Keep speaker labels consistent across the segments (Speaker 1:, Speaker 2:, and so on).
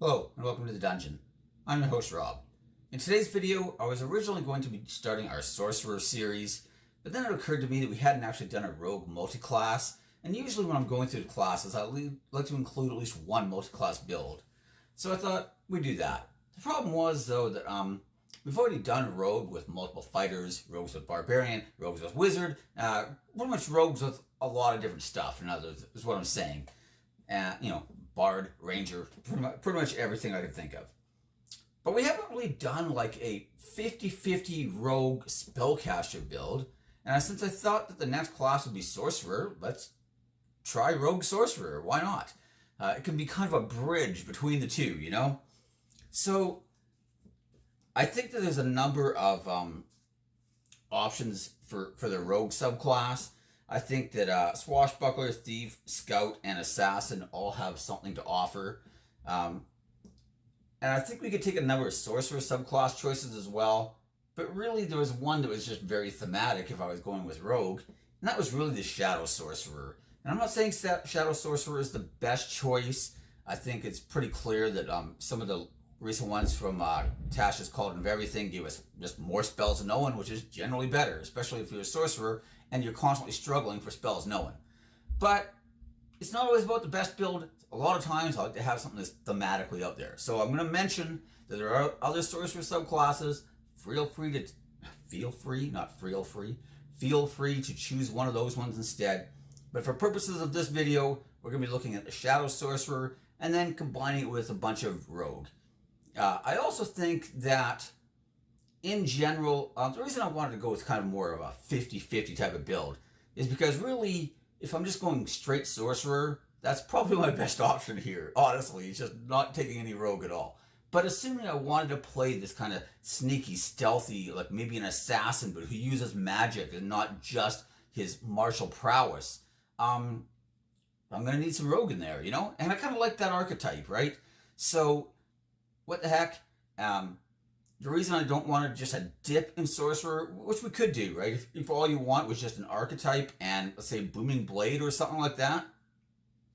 Speaker 1: Hello, and welcome to the dungeon. I'm your host, Rob. In today's video, I was originally going to be starting our Sorcerer series, but then it occurred to me that we hadn't actually done a Rogue multi-class, and usually when I'm going through the classes, I like to include at least one multi-class build. So I thought we'd do that. The problem was, though, that we've already done Rogue with multiple fighters, Rogues with Barbarian, Rogues with Wizard, pretty much Rogues with a lot of different stuff, in others, is what I'm saying. Bard, Ranger, pretty much everything I could think of. But we haven't really done like a 50-50 Rogue Spellcaster build, and since I thought that the next class would be Sorcerer, let's try Rogue Sorcerer. Why not? It can be kind of a bridge between the two, you know? So, I think that there's a number of options for the Rogue subclass. I think that Swashbuckler, Thief, Scout, and Assassin all have something to offer. And I think we could take a number of Sorcerer subclass choices as well. But really, there was one that was just very thematic if I was going with Rogue. And that was really the Shadow Sorcerer. And I'm not saying Shadow Sorcerer is the best choice. I think it's pretty clear that some of the recent ones from Tasha's Cauldron of Everything give us just more spells than no one, which is generally better, especially if you're a sorcerer and you're constantly struggling for spells no one. But it's not always about the best build. A lot of times I like to have something that's thematically out there. So I'm going to mention that there are other sorcerer subclasses. Feel free to choose one of those ones instead. But for purposes of this video, we're going to be looking at the Shadow Sorcerer and then combining it with a bunch of Rogue. I also think that, in general, the reason I wanted to go with kind of more of a 50-50 type of build is because really, if I'm just going straight Sorcerer, that's probably my best option here. Honestly, it's just not taking any Rogue at all. But assuming I wanted to play this kind of sneaky, stealthy, like maybe an assassin, but who uses magic and not just his martial prowess, I'm going to need some Rogue in there, you know? And I kind of like that archetype, right? So, what the heck? The reason I don't want to just a dip in Sorcerer, which we could do, right? If all you want was just an archetype and, let's say, Booming Blade or something like that,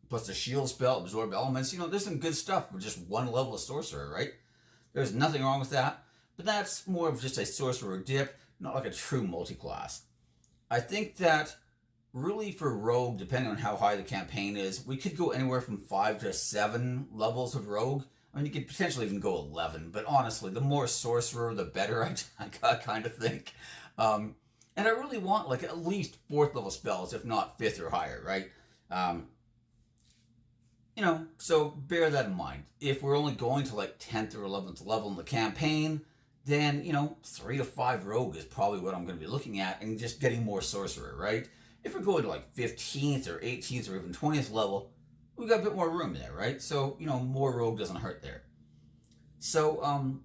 Speaker 1: plus the shield spell, absorb elements, there's some good stuff for just one level of Sorcerer, right? There's nothing wrong with that. But that's more of just a Sorcerer dip, not like a true multi-class. I think that really for Rogue, depending on how high the campaign is, we could go anywhere from 5 to 7 levels of Rogue. I mean, you could potentially even go 11, but honestly, the more Sorcerer, the better, I kind of think. And I really want, like, at least 4th level spells, if not 5th or higher, right? So bear that in mind. If we're only going to, like, 10th or 11th level in the campaign, then, 3 to 5 Rogue is probably what I'm going to be looking at, and just getting more Sorcerer, right? If we're going to, like, 15th or 18th or even 20th level, we've got a bit more room there, right? So, more Rogue doesn't hurt there. So,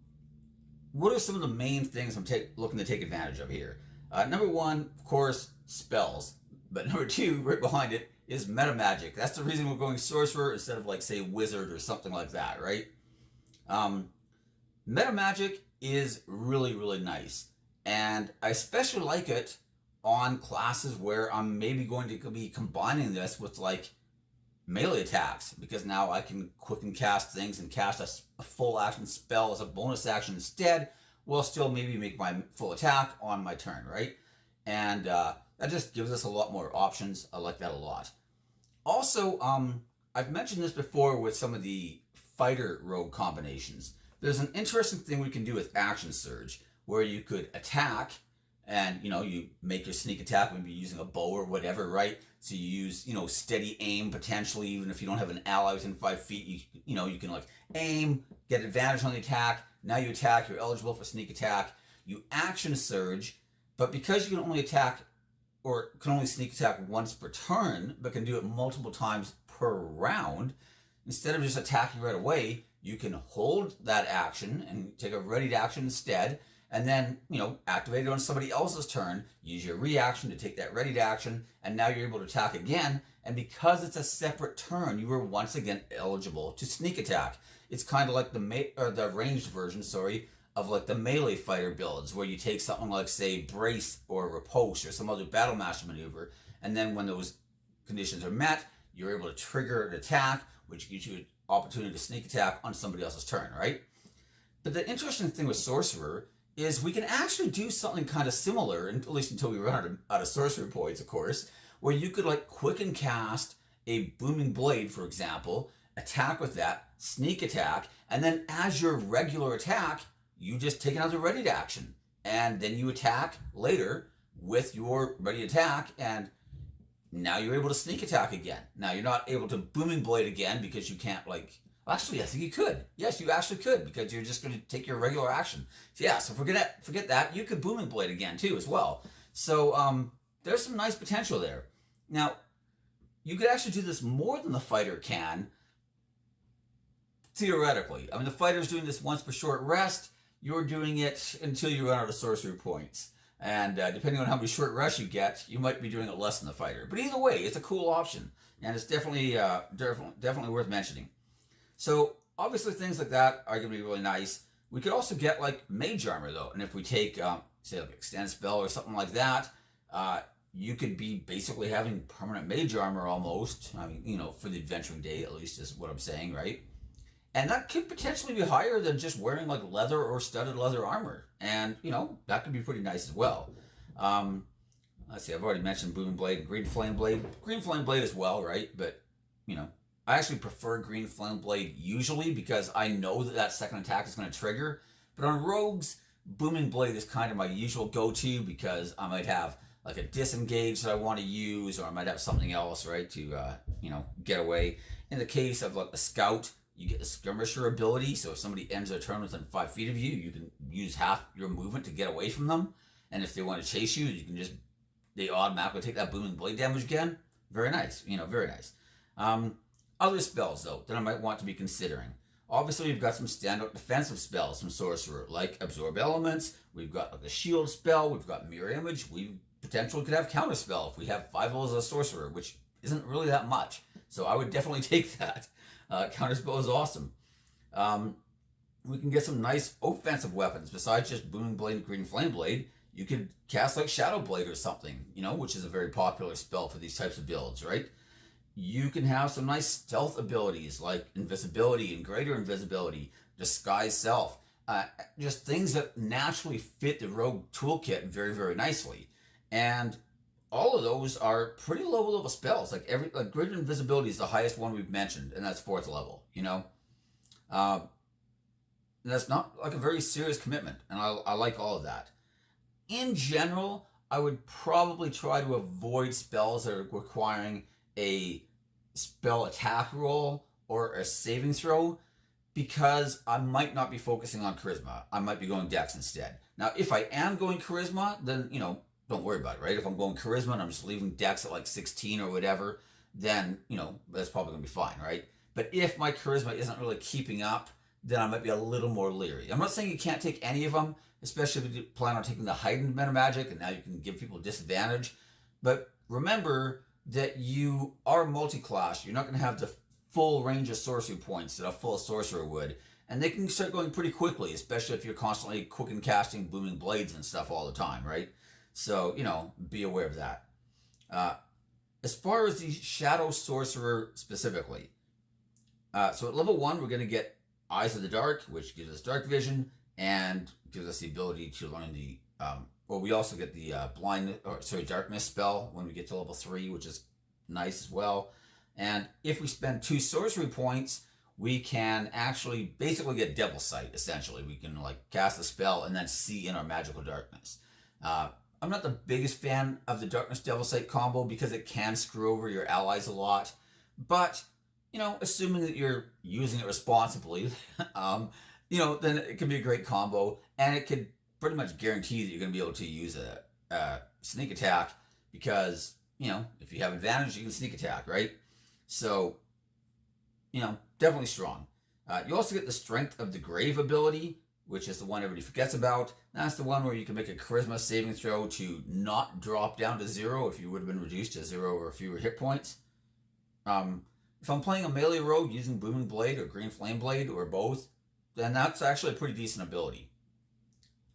Speaker 1: what are some of the main things I'm looking to take advantage of here? Number one, of course, spells. But number two, right behind it, is meta magic. That's the reason we're going Sorcerer instead of, like, say, Wizard or something like that, right? Meta magic is really, really nice. And I especially like it on classes where I'm maybe going to be combining this with, like, melee attacks, because now I can quick and cast things and cast a full action spell as a bonus action instead, while still maybe make my full attack on my turn, right? And that just gives us a lot more options. I like that a lot. Also, I've mentioned this before with some of the fighter Rogue combinations. There's an interesting thing we can do with Action Surge, where you could attack, and, you make your sneak attack, maybe using a bow or whatever, right? So you use, steady aim potentially, even if you don't have an ally within 5 feet, you can, like, aim, get advantage on the attack. Now you attack, you're eligible for sneak attack. You action surge, but because you can only attack, or can only sneak attack once per turn, but can do it multiple times per round, instead of just attacking right away, you can hold that action and take a readied action instead, and then, activate it on somebody else's turn, use your reaction to take that readied action, and now you're able to attack again, and because it's a separate turn, you are once again eligible to sneak attack. It's kind of like the ranged version, of like the melee fighter builds, where you take something like, say, Brace or Riposte or some other Battle Master maneuver, and then when those conditions are met, you're able to trigger an attack, which gives you opportunity to sneak attack on somebody else's turn, right? But the interesting thing with Sorcerer is we can actually do something kind of similar, at least until we run out of sorcery points, of course, where you could like quicken cast a Booming Blade, for example, attack with that, sneak attack, and then as your regular attack, you just take another ready to action. And then you attack later with your ready attack, and now you're able to sneak attack again. Now you're not able to Booming Blade again because you can't like... Actually, I think you could. Yes, you actually could, because you're just going to take your regular action. So yeah, so forget that. You could Booming Blade again too as well. So there's some nice potential there. Now, you could actually do this more than the fighter can, theoretically. I mean, the fighter's doing this once per short rest. You're doing it until you run out of sorcery points. And depending on how many short rests you get, you might be doing it less than the fighter. But either way, it's a cool option. And it's definitely worth mentioning. So obviously things like that are going to be really nice. We could also get like mage armor though. And if we take, say like extended spell or something like that, you could be basically having permanent mage armor almost. I mean, you know, for the adventuring day at least is what I'm saying, right? And that could potentially be higher than just wearing like leather or studded leather armor. And, you know, that could be pretty nice as well. Let's see, I've already mentioned Booming Blade and Green Flame Blade. Green Flame Blade as well, right? But, you know, I actually prefer Green Flame Blade usually because I know that second attack is going to trigger. But on rogues, Booming Blade is kind of my usual go-to because I might have like a disengage that I want to use, or I might have something else, right, to, you know, get away. In the case of like a scout, you get the skirmisher ability, so if somebody ends their turn within 5 feet of you, you can use half your movement to get away from them. And if they want to chase you, you can just, they automatically take that Booming Blade damage again. Very nice, you know, very nice. Other spells, though, that I might want to be considering. Obviously, we've got some standout defensive spells from Sorcerer, like Absorb Elements. We've got like a shield spell. We've got Mirror Image. We potentially could have Counter Spell if we have 5 levels as a Sorcerer, which isn't really that much. So I would definitely take that. Counterspell is awesome. We can get some nice offensive weapons besides just Booming Blade and Green Flame Blade. You could cast like Shadow Blade or something, you know, which is a very popular spell for these types of builds, right? You can have some nice stealth abilities like invisibility and greater invisibility, disguise self, just things that naturally fit the rogue toolkit very, very nicely. And all of those are pretty low level spells. Like greater invisibility is the highest one we've mentioned, and that's 4th level, you know? And that's not like a very serious commitment, and I like all of that. In general, I would probably try to avoid spells that are requiring a spell attack roll or a saving throw, because I might not be focusing on charisma. I might be going dex instead. Now, if I am going charisma, then, you know, don't worry about it, right? If I'm going charisma and I'm just leaving dex at like 16 or whatever, then, you know, that's probably going to be fine, right? But if my charisma isn't really keeping up, then I might be a little more leery. I'm not saying you can't take any of them, especially if you plan on taking the heightened meta magic, and now you can give people disadvantage. But remember that you are multi-class. You're not going to have the full range of sorcery points that a full sorcerer would. And they can start going pretty quickly, especially if you're constantly quick casting Booming Blades and stuff all the time, right? So, you know, be aware of that. As far as the Shadow Sorcerer specifically, so at level 1, we're going to get Eyes of the Dark, which gives us dark vision and gives us the ability to learn the, well, we also get the darkness spell when we get to level 3, which is nice as well. And if we spend 2 sorcery points, we can actually basically get Devil Sight, essentially. We can like cast a spell and then see in our magical darkness. I'm not the biggest fan of the Darkness Devil Sight combo because it can screw over your allies a lot. But, you know, assuming that you're using it responsibly, you know, then it can be a great combo. And it could pretty much guarantee that you're going to be able to use a sneak attack because, you know, if you have advantage, you can sneak attack, right? So, you know, definitely strong. You also get the Strength of the Grave ability, which is the one everybody forgets about. That's the one where you can make a charisma saving throw to not drop down to 0 if you would have been reduced to 0 or fewer hit points. If I'm playing a melee rogue using Booming Blade or Green Flame Blade or both, then that's actually a pretty decent ability.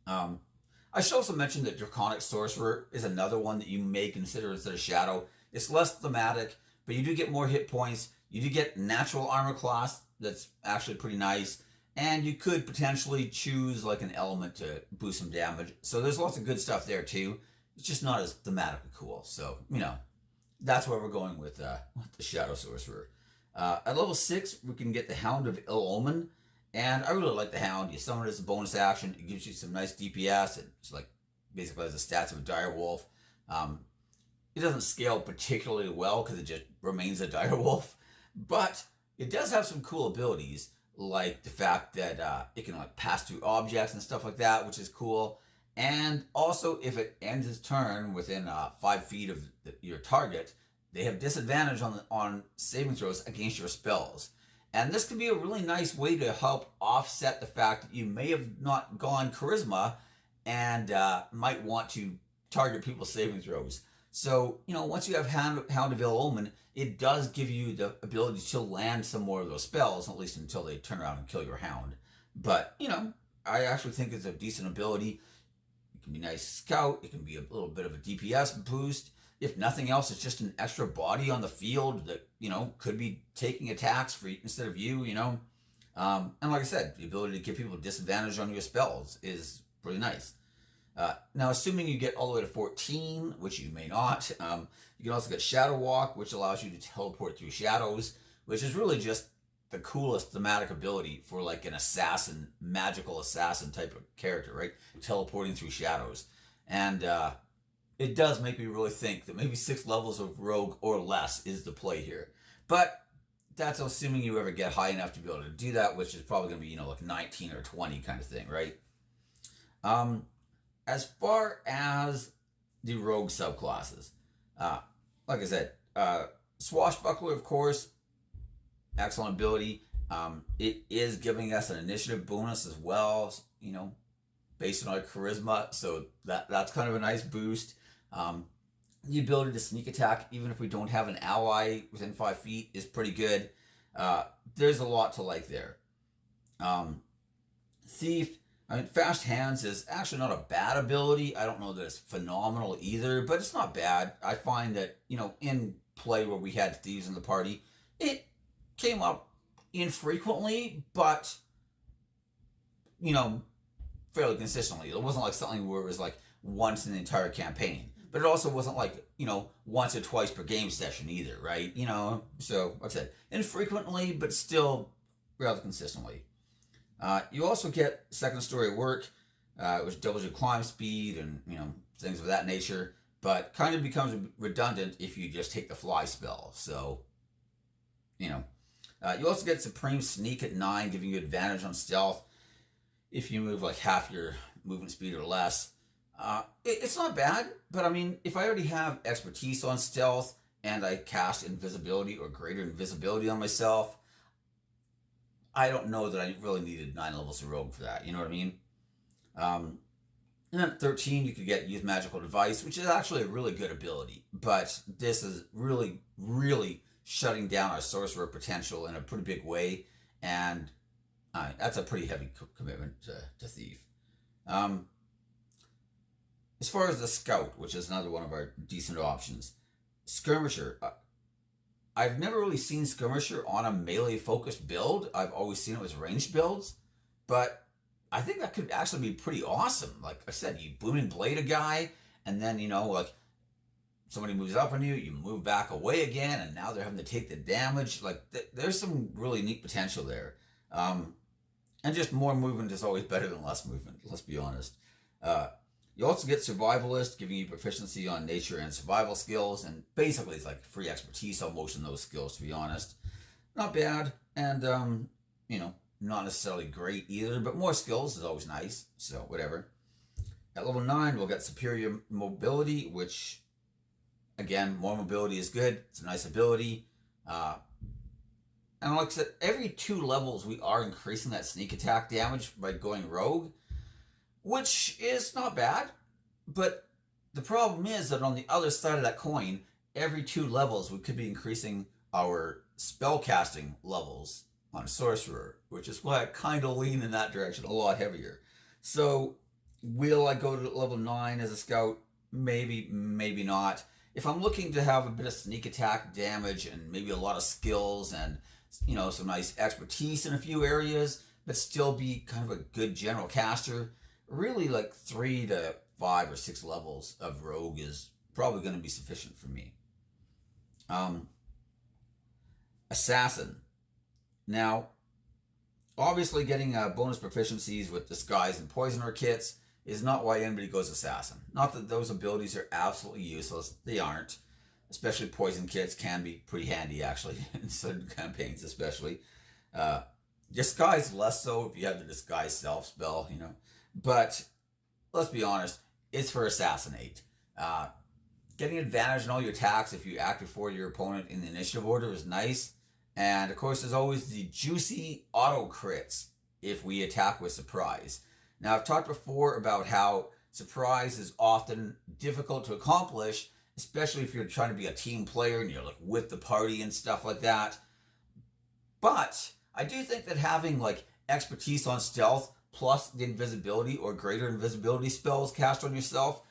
Speaker 1: I should also mention that Draconic Sorcerer is another one that you may consider instead of Shadow. It's less thematic, but you do get more hit points. You do get natural armor class that's actually pretty nice. And you could potentially choose like an element to boost some damage. So there's lots of good stuff there too. It's just not as thematically cool. So, that's where we're going with the Shadow Sorcerer. At level 6, we can get the Hound of Ill Omen. And I really like the Hound. You summon it as a bonus action. It gives you some nice DPS. It's like basically has the stats of a dire wolf. It doesn't scale particularly well because it just remains a dire wolf. But it does have some cool abilities, like the fact that it can like pass through objects and stuff like that, which is cool. And also, if it ends its turn within 5 feet of your target, they have disadvantage on saving throws against your spells. And this could be a really nice way to help offset the fact that you may have not gone charisma and might want to target people's saving throws. So, once you have Hound of Ill Omen, it does give you the ability to land some more of those spells, at least until they turn around and kill your Hound. But, I actually think it's a decent ability. It can be a nice scout. It can be a little bit of a DPS boost. If nothing else, it's just an extra body on the field that, could be taking attacks for instead of you, And like I said, the ability to give people disadvantage on your spells is pretty nice. Now, assuming you get all the way to 14, which you may not, you can also get Shadow Walk, which allows you to teleport through shadows, which is really just the coolest thematic ability for like an assassin, magical assassin type of character, right? Teleporting through shadows. And it does make me really think that maybe 6 levels of Rogue or less is the play here. But that's assuming you ever get high enough to be able to do that, which is probably going to be, like 19 or 20 kind of thing, right? As far as the Rogue subclasses, like I said, Swashbuckler, of course, excellent ability. It is giving us an initiative bonus as well, based on our charisma, so that's kind of a nice boost. The ability to sneak attack, even if we don't have an ally within 5 feet, is pretty good. There's a lot to like there. Thief, Fast Hands is actually not a bad ability. I don't know that it's phenomenal either, but it's not bad. I find that, in play where we had thieves in the party, it came up infrequently, but, fairly consistently. It wasn't like something where it was like once in the entire campaign. But it also wasn't like, once or twice per game session either, right? So, like I said, infrequently, but still rather consistently. You also get second story work, which doubles your climb speed and, things of that nature, but kind of becomes redundant if you just take the fly spell. So, you also get Supreme Sneak at 9, giving you advantage on stealth if you move like half your movement speed or less. It's not bad, but if I already have expertise on stealth and I cast invisibility or greater invisibility on myself, I don't know that I really needed 9 levels of Rogue for that. You know what I mean? And then at 13, you could get Use Magical Device, which is actually a really good ability. But this is really, really shutting down our sorcerer potential in a pretty big way. And that's a pretty heavy commitment to Thief. As far as the Scout, which is another one of our decent options, Skirmisher. I've never really seen Skirmisher on a melee-focused build. I've always seen it as ranged builds. But I think that could actually be pretty awesome. Like I said, you Booming Blade a guy, and then, like, somebody moves up on you, you move back away again, and now they're having to take the damage. Like, there's some really neat potential there. And just more movement is always better than less movement, let's be honest. You also get Survivalist, giving you proficiency on nature and survival skills, and basically it's like free expertise almost in those skills, to be honest. Not bad, and, not necessarily great either, but more skills is always nice, so whatever. At level 9, we'll get Superior Mobility, which, again, more mobility is good. It's a nice ability. And like I said, every 2 levels we are increasing that sneak attack damage by going rogue, which is not bad. But the problem is that on the other side of that coin, every 2 levels we could be increasing our spellcasting levels on Sorcerer, which is why I kind of lean in that direction a lot heavier. So will I go to level 9 as a scout? Maybe, maybe not. If I'm looking to have a bit of sneak attack damage and maybe a lot of skills and some nice expertise in a few areas, but still be kind of a good general caster. Really, like 3 to 5 or 6 levels of rogue is probably going to be sufficient for me. Um, Assassin. Now, obviously, getting bonus proficiencies with disguise and poisoner kits is not why anybody goes assassin. Not that those abilities are absolutely useless; they aren't. Especially poison kits can be pretty handy, actually, in certain campaigns, especially. Uh, Disguise less so if you have the disguise self spell, But let's be honest, it's for assassinate. Uh, Getting advantage on all your attacks if you act before your opponent in the initiative order is nice. And of course, there's always the juicy auto crits if we attack with surprise. Now, I've talked before about how surprise is often difficult to accomplish, especially if you're trying to be a team player and you're like with the party and stuff like that. But I do think that having like expertise on stealth plus the invisibility or greater invisibility spells cast on yourself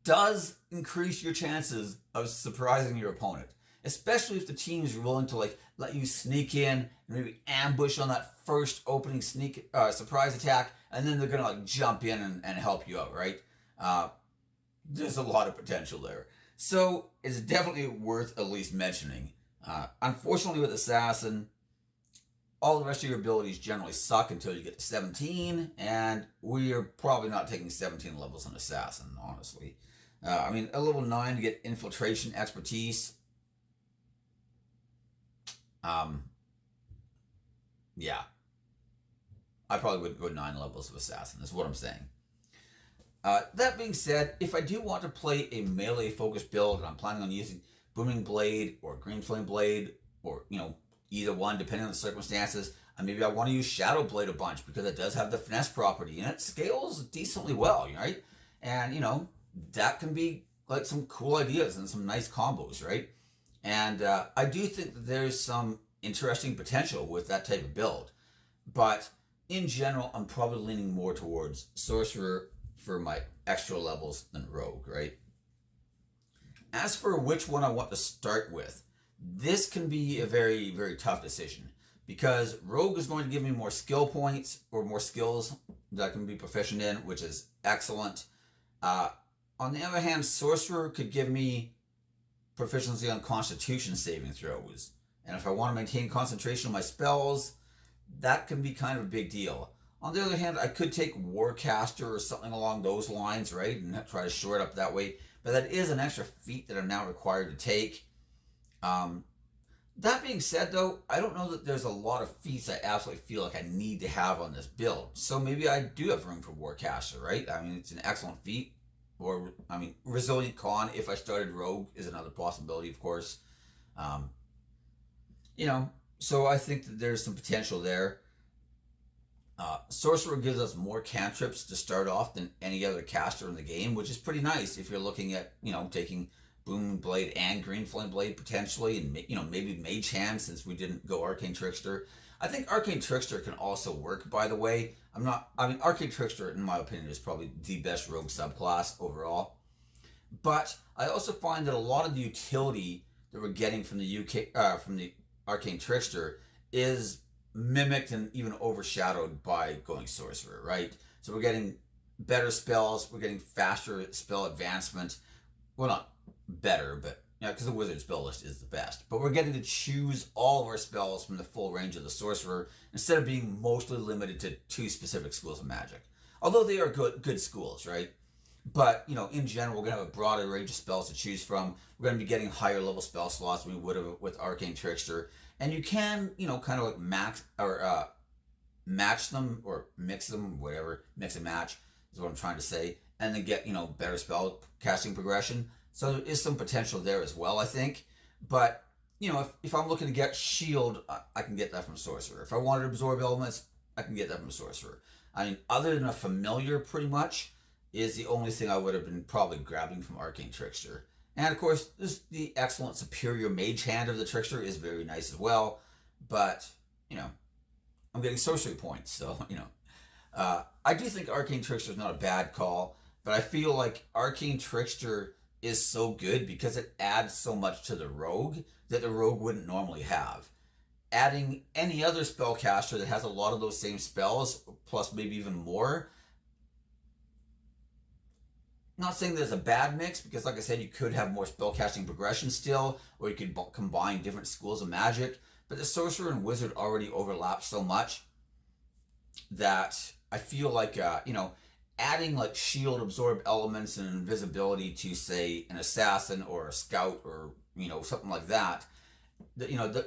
Speaker 1: does increase your chances of surprising your opponent, especially if the team is willing to like let you sneak in and maybe ambush on that first opening sneak surprise attack, and then they're gonna like jump in and help you out, right? There's a lot of potential there, so it's definitely worth at least mentioning. Unfortunately, with Assassin, all the rest of your abilities generally suck until you get to 17, and we are probably not taking 17 levels on Assassin, honestly. A level 9 to get infiltration expertise. Yeah. I probably would go 9 levels of Assassin, is what I'm saying. That being said, if I do want to play a melee focused build, and I'm planning on using Booming Blade or Green Flame Blade, or, either one, depending on the circumstances, and maybe I want to use Shadow Blade a bunch because it does have the finesse property, and it scales decently well, right? And, that can be like some cool ideas and some nice combos, right? And I do think that there's some interesting potential with that type of build. But in general, I'm probably leaning more towards Sorcerer for my extra levels than Rogue, right? As for which one I want to start with, this can be a very, very tough decision because Rogue is going to give me more skill points or more skills that I can be proficient in, which is excellent. On the other hand, Sorcerer could give me proficiency on Constitution saving throws. And if I want to maintain concentration on my spells, that can be kind of a big deal. On the other hand, I could take Warcaster or something along those lines, right? And try to shore it up that way. But that is an extra feat that I'm now required to take. That being said, though, I don't know that there's a lot of feats I absolutely feel like I need to have on this build. So maybe I do have room for Warcaster, right? It's an excellent feat. Or, Resilient Con, if I started Rogue, is another possibility, of course. So I think that there's some potential there. Sorcerer gives us more cantrips to start off than any other caster in the game, which is pretty nice if you're looking at, taking Boom Blade and Green Flame Blade potentially, and, maybe Mage Hand since we didn't go Arcane Trickster. I think Arcane Trickster can also work, by the way. Arcane Trickster, in my opinion, is probably the best rogue subclass overall. But I also find that a lot of the utility that we're getting from the Arcane Trickster is mimicked and even overshadowed by going Sorcerer, right? So we're getting better spells, we're getting faster spell advancement. Well, not better, but because the Wizard spell list is the best. But we're getting to choose all of our spells from the full range of the Sorcerer instead of being mostly limited to 2 specific schools of magic. Although they are good schools, right? But, in general, we're going to have a broader range of spells to choose from. We're going to be getting higher level spell slots than we would have with Arcane Trickster. And you can, kind of like match them or mix them, whatever, mix and match is what I'm trying to say. And then get, better spell casting progression. So there is some potential there as well, I think. But, if I'm looking to get shield, I can get that from Sorcerer. If I wanted to absorb elements, I can get that from Sorcerer. Other than a familiar, pretty much, is the only thing I would have been probably grabbing from Arcane Trickster. And of course, the excellent superior Mage Hand of the Trickster is very nice as well. But, I'm getting sorcery points, so, I do think Arcane Trickster is not a bad call, but I feel like Arcane Trickster is so good because it adds so much to the Rogue that the Rogue wouldn't normally have. adding any other spellcaster that has a lot of those same spells, plus maybe even more. Not saying there's a bad mix, because like I said, you could have more spellcasting progression still, or you could combine different schools of magic, but the sorcerer and wizard already overlap so much that I feel like, adding like shield absorb elements and invisibility to, say, an assassin or a scout, or something like that,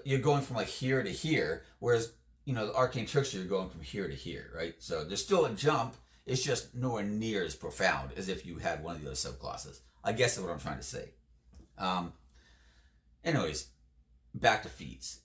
Speaker 1: you're going from like here to here, whereas the arcane trickster, you're going from here to here, right? So there's still a jump. It's just nowhere near as profound as if you had one of the other subclasses. I guess that's what I'm trying to say. Anyways, back to feats.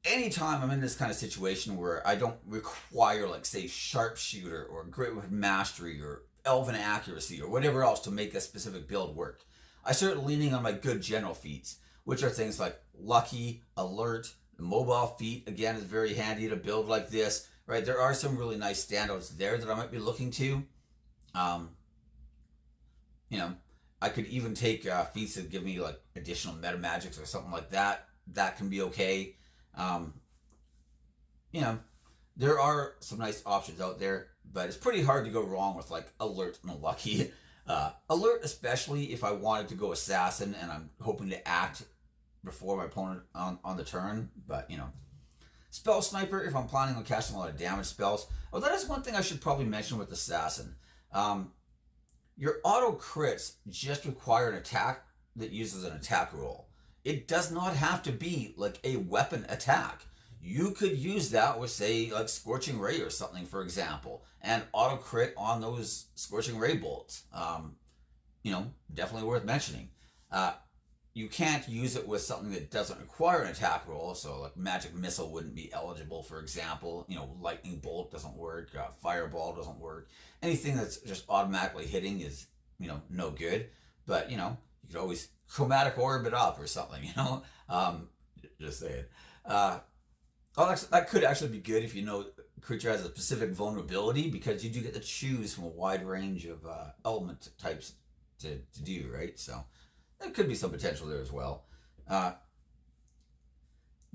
Speaker 1: Anytime I'm in this kind of situation where I don't require, like, say, sharpshooter or great weapon mastery or elven accuracy or whatever else to make a specific build work, I start leaning on my good general feats, which are things like lucky, alert, the mobile feat. Again, is very handy to build like this. Right, there are some really nice standouts there that I might be looking to. I could even take feats that give me like additional meta magics or something like that. That can be okay. There are some nice options out there, but it's pretty hard to go wrong with like alert and lucky. Alert, especially if I wanted to go assassin and I'm hoping to act before my opponent on the turn, but Spell Sniper, if I'm planning on casting a lot of damage spells. Oh, that is one thing I should probably mention with Assassin. Your auto crits just require an attack that uses an attack roll. It does not have to be like a weapon attack. You could use that with, say, like Scorching Ray or something, for example, and auto crit on those Scorching Ray bolts. Definitely worth mentioning. You can't use it with something that doesn't require an attack roll, so like Magic Missile wouldn't be eligible, for example. Lightning Bolt doesn't work, Fireball doesn't work. Anything that's just automatically hitting is, no good. But, you could always Chromatic Orb it up or something, just saying. That could actually be good if creature has a specific vulnerability, because you do get to choose from a wide range of element types to do, right? So there could be some potential there as well. The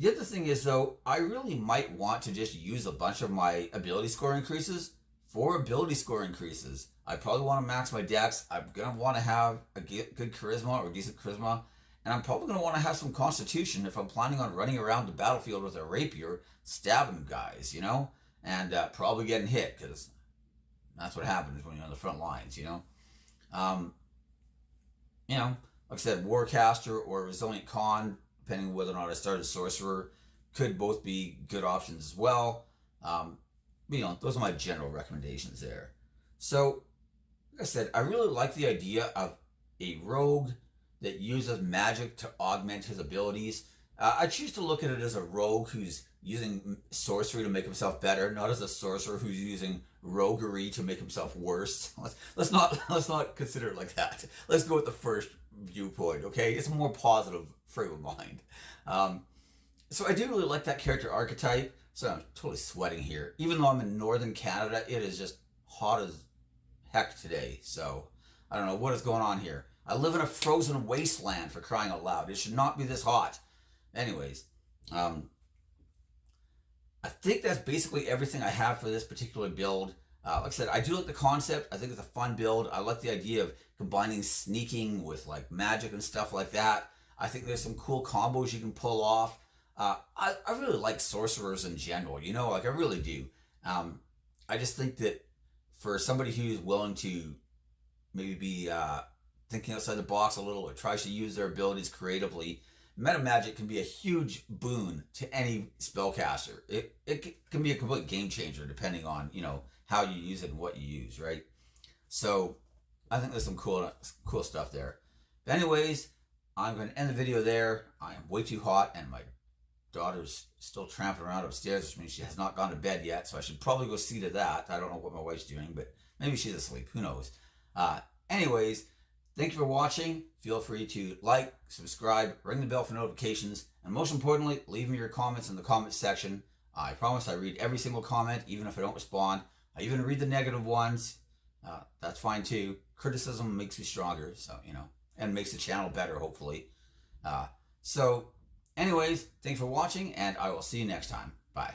Speaker 1: other thing is, though, I really might want to just use a bunch of my ability score increases for ability score increases. I probably want to max my dex. I'm going to want to have a good charisma or decent charisma. And I'm probably going to want to have some constitution if I'm planning on running around the battlefield with a rapier, stabbing guys, and probably getting hit, because that's what happens when you're on the front lines, like I said, Warcaster or Resilient Con, depending on whether or not I started Sorcerer, could both be good options as well. Those are my general recommendations there. So, like I said, I really like the idea of a rogue that uses magic to augment his abilities. I choose to look at it as a rogue who's using sorcery to make himself better, not as a sorcerer who's using roguery to make himself worse. Let's not consider it like that. Let's go with the first viewpoint, okay? It's a more positive frame of mind. So I do really like that character archetype. So I'm totally sweating here. Even though I'm in northern Canada, it is just hot as heck today. So I don't know what is going on here. I live in a frozen wasteland, for crying out loud. It should not be this hot. Anyways, I think that's basically everything I have for this particular build. Like I said, I do like the concept. I think it's a fun build. I like the idea of combining sneaking with like magic and stuff like that. I think there's some cool combos you can pull off. I really like sorcerers in general, I really do. I just think that for somebody who's willing to maybe be thinking outside the box a little, or tries to use their abilities creatively, meta magic can be a huge boon to any spellcaster. It can be a complete game changer depending on, how you use it and what you use, right? So I think there's some cool stuff there. But anyways, I'm going to end the video there. I am way too hot, and my daughter's still tramping around upstairs, which means she has not gone to bed yet, so I should probably go see to that. I don't know what my wife's doing, but maybe she's asleep. Who knows? Anyways, thank you for watching. Feel free to like, subscribe, ring the bell for notifications, and most importantly, leave me your comments in the comments section. I promise I read every single comment, even if I don't respond. I even read the negative ones. That's fine too. Criticism makes me stronger, so, and makes the channel better, hopefully. So, Anyways, thanks for watching, and I will see you next time. Bye.